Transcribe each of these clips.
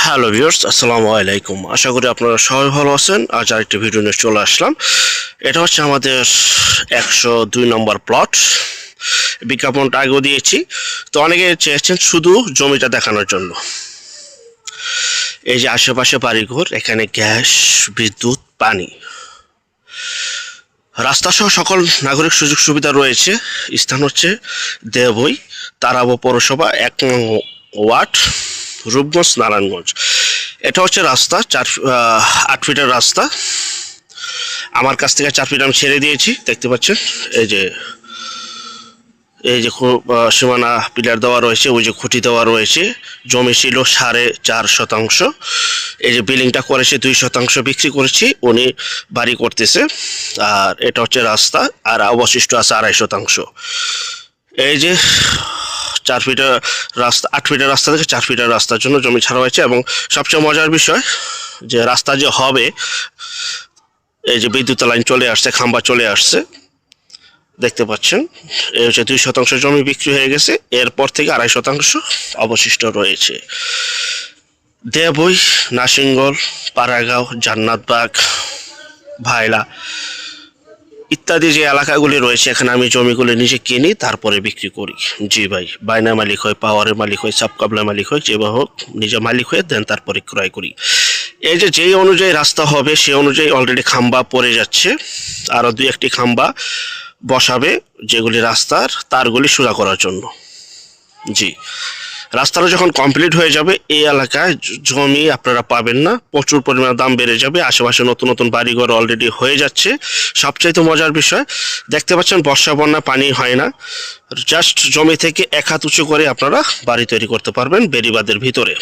Hello viewers, আসসালামু আলাইকুম। আশা করি আপনারা সবাই ভালো আছেন। আজ আরেকটি ভিডিও নিয়ে চলে আসলাম। এটা হচ্ছে আমাদের 102 নম্বর প্লট। বিজ্ঞাপনটা আগেও দিয়েছি, তো অনেকে চেয়েছেন শুধু জমিটা দেখানোর জন্য। এই যে আশেপাশে বাড়িঘর, এখানে গ্যাস, বিদ্যুৎ, পানি, রাস্তা সহ সকল নাগরিক সুযোগ সুবিধা রয়েছে। স্থান হচ্ছে দেবই, তারাবো পৌরসভা 1 নং ওয়ার্ড, রূপগঞ্জ, নারায়ণগঞ্জ। এটা হচ্ছে রাস্তা, 8 ফিটের রাস্তা। আমার কাছ থেকে 4 ফিট আমি ছেড়ে দিয়েছি, দেখতে পাচ্ছেন। এই যে সীমানা পিলার দেওয়া রয়েছে, ওই যে খুঁটি দেওয়া রয়েছে। জমি ছিল 4.5 শতাংশ। এই যে বিল্ডিংটা করেছে 2 শতাংশ বিক্রি করেছি, উনি বাড়ি করতেছে। আর এটা হচ্ছে রাস্তা, আর অবশিষ্ট আছে 2.5 শতাংশ। এই যে 4 ফিটের রাস্তা, 8 ফিটের রাস্তা থেকে 4 ফিটের রাস্তার জন্য জমি ছাড়া হয়েছে। এবং সবচেয়ে মজার বিষয় যে রাস্তা যে হবে, এই যে বিদ্যুৎ লাইন চলে আসছে, খাম্বা চলে আসছে, দেখতে পাচ্ছেন। এই হচ্ছে 2 শতাংশ জমি বিক্রি হয়ে গেছে, এরপর থেকে 2.5 শতাংশ অবশিষ্ট রয়েছে। দেবই, নাসিংগল, পাড়াগাঁও, জান্নাতবাগ, ভাইলা ইত্যাদি যে এলাকাগুলি রয়েছে, এখানে আমি জমিগুলি নিজে কিনি, তারপরে বিক্রি করি। জি ভাই, বায়না মালিক হয়, পাওয়ারের মালিক হয়, সাবকাবলা মালিক হয়, যেভাবে হোক নিজে মালিক হয়ে দেন তারপরে ক্রয় করি। এই যে যেই অনুযায়ী রাস্তা হবে সেই অনুযায়ী অলরেডি খাম্বা পড়ে যাচ্ছে, আরও 2-1টি খাম্বা বসাবে, যেগুলি রাস্তার তারগুলি সোজা করার জন্য। জি, রাস্তাটা যখন কমপ্লিট হয়ে যাবে, এই এলাকায় জমি আপনারা পাবেন না, প্রচুর পরিমাণে দাম বেড়ে যাবে। আশেপাশে নতুন নতুন বাড়িঘর অলরেডি হয়ে যাচ্ছে। সবচাইতে মজার বিষয়, দেখতে পাচ্ছেন বর্ষা বন্যা পানি হয় না, জাস্ট জমি থেকে 1 হাত উঁচু করে আপনারা বাড়ি তৈরি করতে পারবেন বেড়িবাঁধের ভিতরে।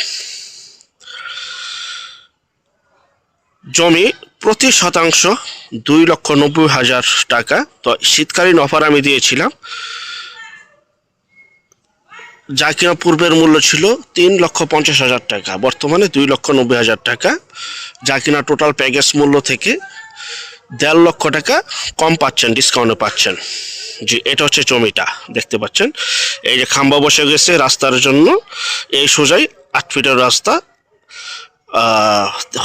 জমি প্রতি শতাংশ 2,90,000 টাকা। তো শীতকালীন অফার আমি দিয়েছিলাম, যা কিনা পূর্বের মূল্য ছিল 3,50,000 টাকা, বর্তমানে 2,90,000 টাকা, যা কিনা টোটাল প্যাকেজ মূল্য থেকে 1.5 লক্ষ টাকা কম পাচ্ছেন, ডিসকাউন্টে পাচ্ছেন। জি, এটা হচ্ছে জমিটা, দেখতে পাচ্ছেন। এই যে খাম্বা বসে গেছে রাস্তার জন্য, এই সোজাই 8 ফিটের রাস্তা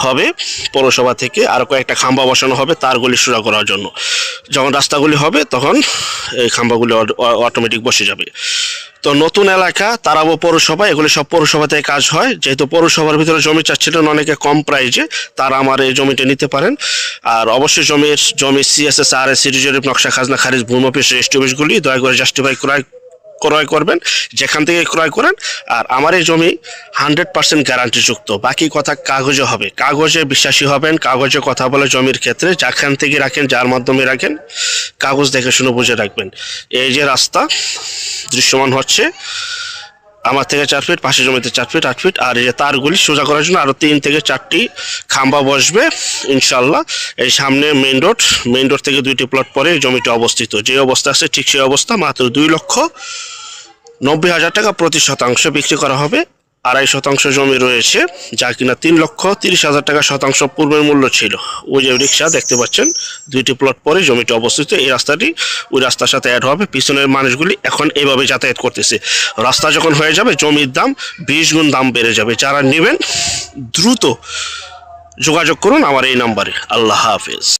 হবে পৌরসভা থেকে। আর কয়েকটা খাম্বা বসানো হবে তারগুলি সোজা করার জন্য। যখন রাস্তাগুলি হবে তখন এই খাম্বাগুলি অটোমেটিক বসে যাবে। তো নতুন এলাকা, তারাবো পৌরসভা, এগুলি সব পৌরসভা থেকে কাজ হয়। যেহেতু পৌরসভার ভিতরে জমি চাচ্ছিলেন অনেকে কম প্রাইজে, তারা আমার এই জমিটা নিতে পারেন। আর অবশ্যই জমি CSS, RS, সিটি জরিপ, নকশা, খাজনা খারিজ, ভূমি অফিস, রেজিস্ট্রি অফিসগুলি দয়া করে জাস্টিফাই ক্রয় করবেন, যেখান থেকে ক্রয় করেন। আর আমার এই জমি 100% গ্যারান্টিযুক্ত। বাকি কথা কাগজে হবে, কাগজে বিশ্বাসী হবেন, কাগজে কথা বলে জমির ক্ষেত্রে যেখান থেকে রাখেন, যার মাধ্যমে রাখেন, কাগজ দেখে শুনে বুঝে রাখবেন। এই যে রাস্তা দৃশ্যমান হচ্ছে, আমার থেকে 4 ফিট, পাশে জমিতে 4 ফিট, 8 ফিট। আর এই যে তারগুলি সোজা করার জন্য আরও 3 থেকে 4টি খাম্বা বসবে ইনশাল্লাহ। এই সামনে মেইন রোড থেকে 2টি প্লট পরে জমিটা অবস্থিত। যে অবস্থা আছে ঠিক সেই অবস্থা, মাত্র 2,90,000 টাকা প্রতি শতাংশ বিক্রি করা হবে। 2.5 শতাংশ জমি রয়েছে, যা কিনা 3,30,000 টাকা শতাংশ পূর্বের মূল্য ছিল। ওই যে রিক্সা দেখতে পাচ্ছেন, 2টি প্লট পরে জমিটি অবস্থিত। এই রাস্তাটি ওই রাস্তার সাথে অ্যাড হবে। পিছনের মানুষগুলি এখন এইভাবে যাতায়াত করতেছে। রাস্তা যখন হয়ে যাবে, জমির দাম 20 গুণ দাম বেড়ে যাবে। যারা নেবেন দ্রুত যোগাযোগ করুন আমার এই নাম্বারে। আল্লাহ হাফেজ।